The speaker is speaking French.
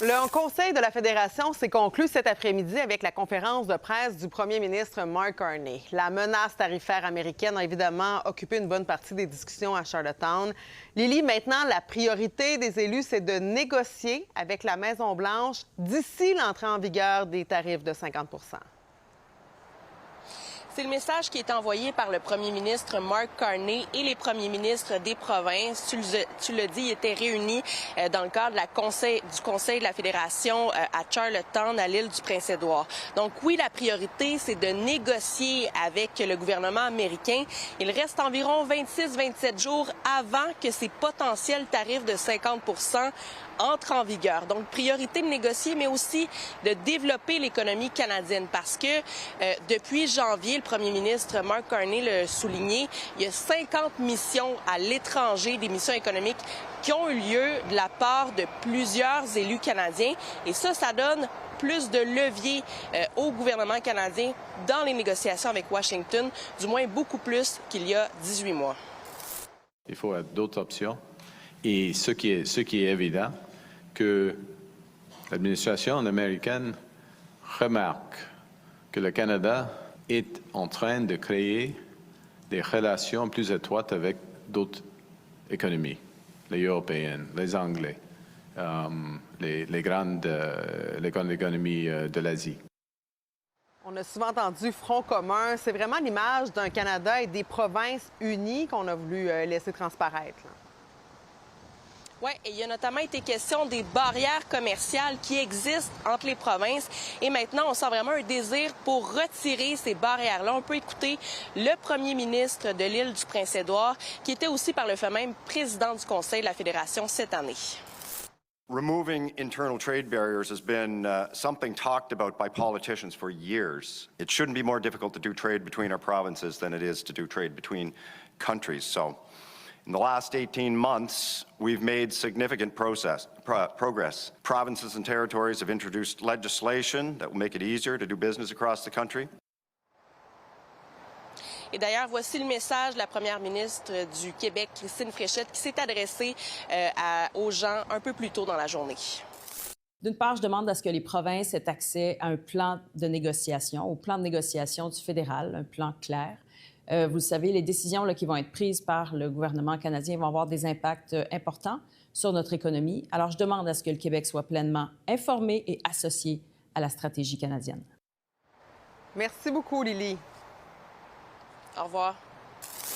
Le Conseil de la Fédération s'est conclu cet après-midi avec la conférence de presse du premier ministre Mark Carney. La menace tarifaire américaine a évidemment occupé une bonne partie des discussions à Charlottetown. Lily, maintenant, la priorité des élus, c'est de négocier avec la Maison-Blanche d'ici l'entrée en vigueur des tarifs de 50 %. C'est le message qui est envoyé par le premier ministre Mark Carney et les premiers ministres des provinces. Tu le dis, ils étaient réunis dans le cadre du Conseil de la Fédération à Charlottetown, à l'île du Prince-Édouard. Donc oui, la priorité, c'est de négocier avec le gouvernement américain. Il reste environ 26-27 jours avant que ces potentiels tarifs de 50 % entrent en vigueur. Donc, priorité de négocier, mais aussi de développer l'économie canadienne parce que depuis janvier, le premier ministre Mark Carney l'a souligné, il y a 50 missions à l'étranger, des missions économiques qui ont eu lieu de la part de plusieurs élus canadiens. Et ça donne plus de levier au gouvernement canadien dans les négociations avec Washington, du moins beaucoup plus qu'il y a 18 mois. Il faut d'autres options. Et ce qui est évident, que l'administration américaine remarque que le Canada est en train de créer des relations plus étroites avec d'autres économies, les européennes, les anglais, les grandes économies de l'Asie. On a souvent entendu front commun. C'est vraiment l'image d'un Canada et des provinces unies qu'on a voulu laisser transparaître, là. Oui, et il y a notamment été question des barrières commerciales qui existent entre les provinces. Et maintenant, on sent vraiment un désir pour retirer ces barrières-là. On peut écouter le premier ministre de l'île du Prince-Édouard, qui était aussi par le fait même président du Conseil de la Fédération cette année. Removing internal trade barriers has been something talked about by politicians for years. It shouldn't be more difficult to do trade between our provinces than it is to do trade between countries. So, in the last 18 months, we've made significant progress. Provinces and territories have introduced legislation that will make it easier to do business across the country. Et d'ailleurs, voici le message de la première ministre du Québec, Christine Fréchette, qui s'est adressée aux gens un peu plus tôt dans la journée. D'une part, je demande à ce que les provinces aient accès à un plan de négociation, au plan de négociation du fédéral, un plan clair. Vous le savez, les décisions qui vont être prises par le gouvernement canadien vont avoir des impacts importants sur notre économie. Alors, je demande à ce que le Québec soit pleinement informé et associé à la stratégie canadienne. Merci beaucoup, Lily. Au revoir.